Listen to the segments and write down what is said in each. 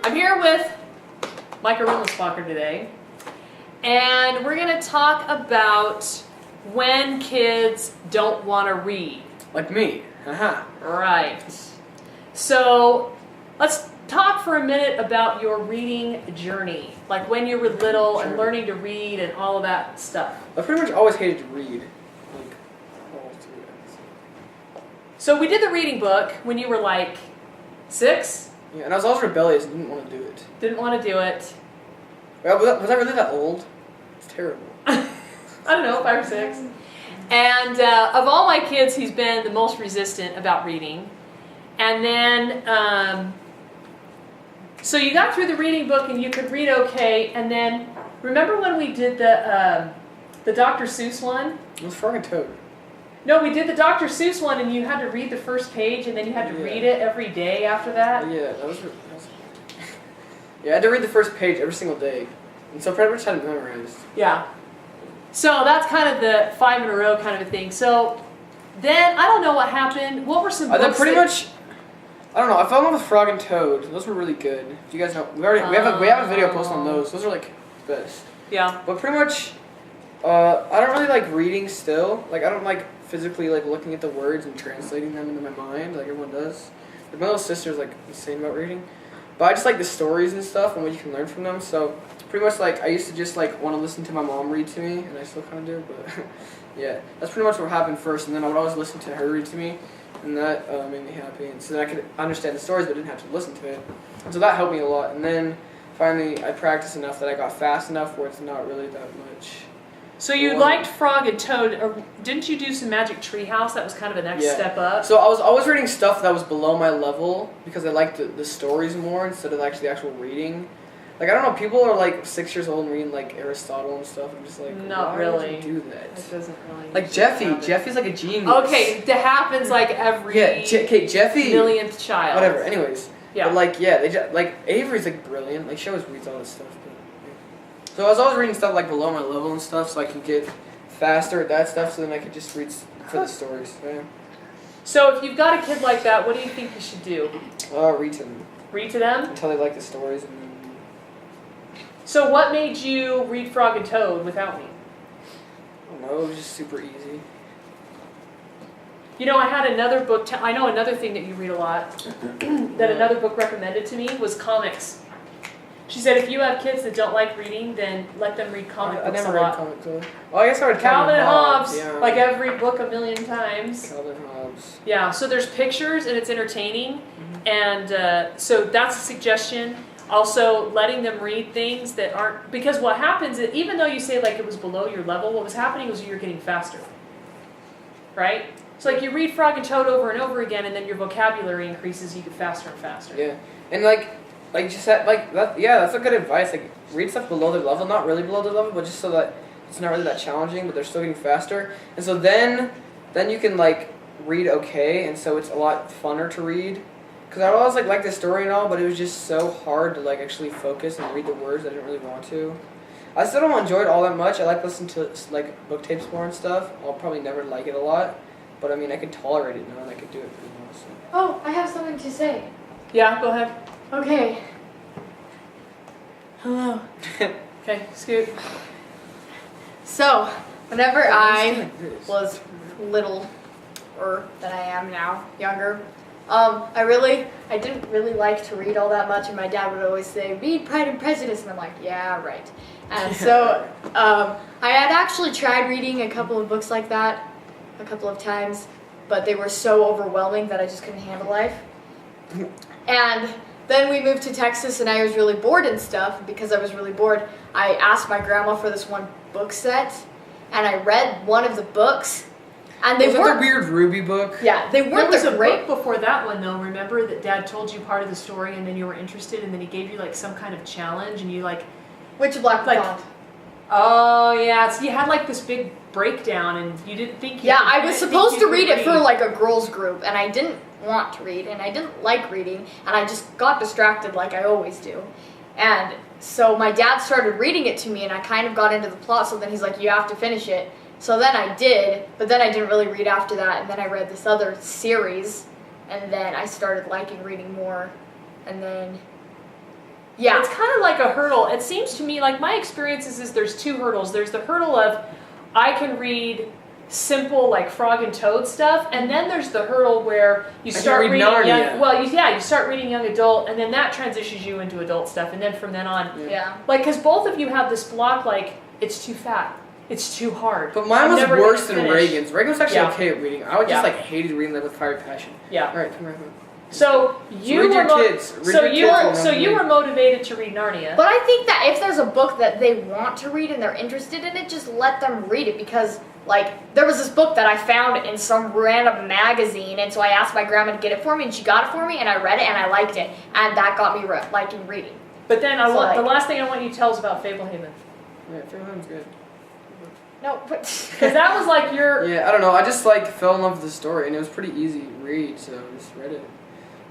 I'm here with Micah Rimmelsbacher today, and we're going to talk about when kids don't want to read. Like me. Haha. Right. So let's talk for a minute about your reading journey, like when you were little and learning to read and all of that stuff. I pretty much always hated to read. Like, all through it. So we did the reading book when you were like 6. Yeah, and I was always rebellious and didn't want to do it. Didn't want to do it. Well, was I really that old? It's terrible. I don't know, 5 or 6. And of all my kids, he's been the most resistant about reading. And then, so you got through the reading book and you could read okay. And then, remember when we did the Dr. Seuss one? It was Frog and Toad. No, we did the Dr. Seuss one, and you had to read the first page, and then you had to read it every day after that. Yeah, that was yeah, I had to read the first page every single day. And so pretty much had it memorized. Yeah. So that's kind of the 5 in a row kind of a thing. So then, I don't know what happened. What were some books Then pretty much, I don't know, I fell in love with Frog and Toad. Those were really good. Do you guys know? We have a video posted on those. Those are like the best. Yeah. But pretty much, I don't really like reading still. Like, I don't like physically like looking at the words and translating them into my mind like everyone does. Like, my little sister's like insane about reading. But I just like the stories and stuff and what you can learn from them. So pretty much like I used to just like want to listen to my mom read to me, and I still kind of do. But yeah, that's pretty much what happened first. And then I would always listen to her read to me, and that made me happy. And so then I could understand the stories, but didn't have to listen to it. And so that helped me a lot. And then finally I practiced enough that I got fast enough where it's not really that much. So you liked Frog and Toad, or didn't you do some Magic Treehouse? That was kind of a next step up. So I was always reading stuff that was below my level because I liked the stories more instead of actually the actual reading. Like, I don't know, people are like 6 years old and reading like Aristotle and stuff. I'm just like, not why really. would you do that? It doesn't really. Like Jeffy's like a genius. Okay, that happens like every Jeffy millionth child. Whatever. Anyways, yeah. But like like Avery's like brilliant. Like she always reads all this stuff. So I was always reading stuff like below my level and stuff, so I could get faster at that stuff. So then I could just read for the stories. Yeah. So if you've got a kid like that, what do you think you should do? Read to them. Read to them until they like the stories. And then... So what made you read Frog and Toad without me? I don't know. It was just super easy. You know, I had another book. I know another thing that you read a lot. That another book recommended to me was comics. She said if you have kids that don't like reading, then let them read comic books a lot. I never read comic books. Oh, I guess I read Calvin and Hobbes. Yeah. Like every book a million times. Calvin and Hobbes. Yeah, so there's pictures and it's entertaining. And so that's a suggestion. Also, letting them read things that aren't... Because what happens is, even though you say like it was below your level, what was happening was you were getting faster. Right? So like you read Frog and Toad over and over again, and then your vocabulary increases, you get faster and faster. Yeah. And like just that, like that. Yeah, that's a good advice. Like, read stuff below their level, not really below their level, but just so that it's not really that challenging, but they're still getting faster. And so then you can like read okay, and so it's a lot funner to read. Because I always like the story and all, but it was just so hard to like actually focus and read the words. I didn't really want to. I still don't enjoy it all that much. I like listening to like book tapes more and stuff. I'll probably never like it a lot, but I mean I can tolerate it now, and I can do it pretty well. So. Oh, I have something to say. Yeah, go ahead. Okay. Hello. Okay, Scoot. So, whenever I Like this. was little, or than I am now, younger, I didn't really like to read all that much, and my dad would always say, read Pride and Prejudice, and I'm like, yeah, right. And so, I had actually tried reading a couple of books like that a couple of times, but they were so overwhelming that I just couldn't handle life. And then we moved to Texas, and I was really bored and stuff. Because I was really bored, I asked my grandma for this one book set, and I read one of the books, and they was weren't it the weird Ruby book? Yeah, they There weren't was the a great. book before that one, though. Remember that Dad told you part of the story, and then you were interested, and then he gave you like some kind of challenge, and you like... Which Black like- Bond? Oh, yeah. So you had like this big breakdown, and you didn't think you Yeah, could- I you was didn't think supposed you to could read it for like a girls group, and I didn't want to read, and I didn't like reading, and I just got distracted like I always do. And so my dad started reading it to me, and I kind of got into the plot, so then he's like, you have to finish it. So then I did, but then I didn't really read after that, and then I read this other series, and then I started liking reading more, and then Yeah. It's kind of like a hurdle. It seems to me like my experiences is there's two hurdles. There's the hurdle of I can read simple like Frog and Toad stuff, and then there's the hurdle where you I can start read reading Narnia. young. Well, you start reading young adult, and then that transitions you into adult stuff, and then from then on, Yeah. like because both of you have this block like it's too fat, it's too hard. But mine I'm was never worse gonna than finish. Reagan's. Reagan was actually Yeah. okay at reading. I would just Yeah. like hated reading that with fire passion. Yeah. All right, come here. So you read were your mo- kids. Read so your you kids were and so then you read. were motivated to read Narnia. But I think that if there's a book that they want to read and they're interested in it, just let them read it because, like, there was this book that I found in some random magazine, and so I asked my grandma to get it for me, and she got it for me, and I read it, and I liked it, and that got me liking reading. But then So, like- the last thing I want you to tell is about Fablehaven. Yeah, Fablehaven's good. No, but Because that was like your. Yeah, I don't know. I just like fell in love with the story, and it was pretty easy to read, so I just read it.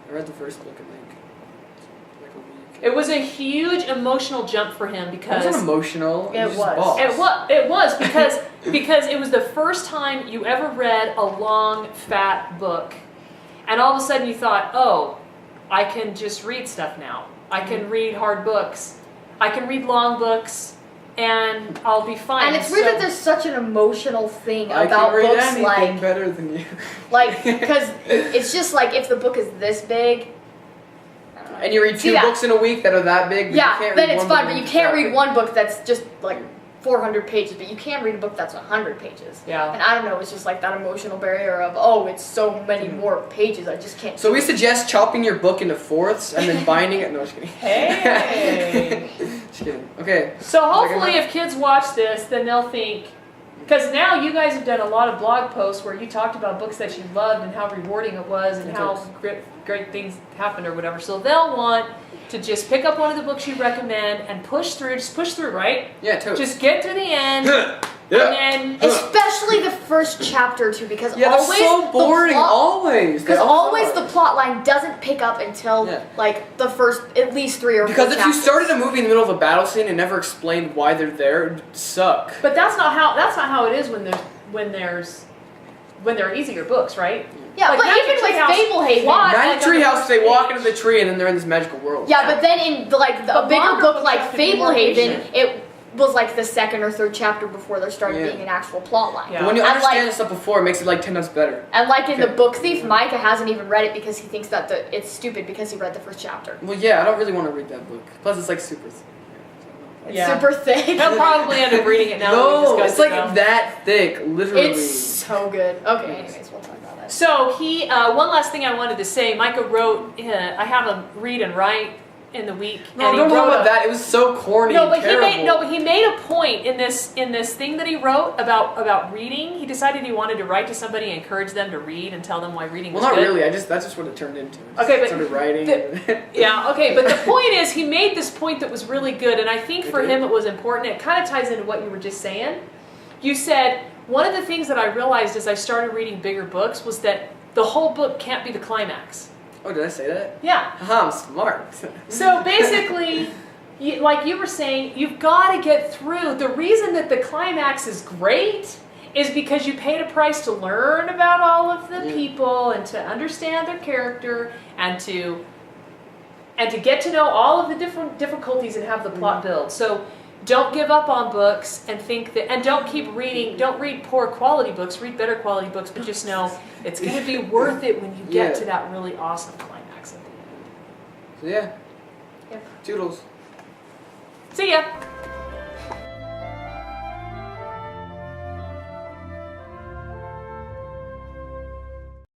I read the first book in like a week. It was a huge emotional jump for him It because. wasn't emotional. It was. was. Just boss. It was because it was the first time you ever read a long, fat book. And all of a sudden you thought, oh, I can just read stuff now. I can read hard books. I can read long books. And I'll be fine. and it's weird that there's such an emotional thing I about can read books, anything like, better than you. because it's just like if the book is this big. I don't know. And you read See two that? books in a week that are that big. But Yeah, you can't then read it's one fine, book but you that's can't that read big. one book that's just like 400 pages, but you can read a book that's 100 pages. Yeah. And I don't know, it's just like that emotional barrier of, oh, it's so many more pages, I just can't. So we suggest chopping your book into fourths and then binding it. No, just kidding. Hey! Just kidding. Okay. So hopefully Second if kids watch this, then they'll think, because now you guys have done a lot of blog posts where you talked about books that you loved and how rewarding it was and how great things happened or whatever. So they'll want to just pick up one of the books you recommend and push through, right? Yeah, totally. Just get to the end yeah. and then... Especially the first chapter too, because Yeah, they're always so boring. the plot, Always. They because always are. the plot line doesn't pick up until Yeah. like the first at least 3 or 4 Because if you chapters. started a movie in the middle of a battle scene and never explained why they're there, it'd suck. But that's not how it is when they're easier books, right? Yeah, Like but Nine even with Treehouse Fablehaven. plot- Nine like on the Treehouse, first they walk page. into the tree and then they're in this magical world. Yeah, but then in the, like a But bigger longer book books like have to be more Fablehaven, patient. it was like the second or third chapter before there started Yeah. being an actual plot line. Yeah. But when you And, understand like- stuff before, it makes it like 10 times better. And like in Okay. the Book Thief, Micah hasn't even read it because he thinks that it's stupid because he read the first chapter. Well, yeah, I don't really want to read that book. Plus, it's like super. It's Yeah. super thick. He'll probably end up reading it now. that we No, discussed it's it like now. that thick, literally. It's so good. Okay, anyways, we'll talk about that. So one last thing I wanted to say. Micah wrote, I have him read and write in the week. No, and he don't talk wrote about a- that. It was so corny. No, and but terrible. he made a point in this thing that he wrote about reading. He decided he wanted to write to somebody and encourage them to read and tell them why reading Well, was not good. really. That's just what it turned into. I just Okay, but started writing. Yeah, okay, but the point is he made this point that was really good, and I think for him it was important. It kind of ties into what you were just saying. You said, one of the things that I realized as I started reading bigger books was that the whole book can't be the climax. Oh, did I say that? Yeah. Haha, I'm smart. So basically, like you were saying, you've got to get through. The reason that the climax is great is because you paid a price to learn about all of the people and to understand their character and to get to know all of the different difficulties and have the plot build. So don't give up on books and think that, and don't keep reading, don't read poor quality books, read better quality books, but just know it's going to be worth it when you get Yeah. to that really awesome climax at the end. So yeah. Yep. Toodles. See ya!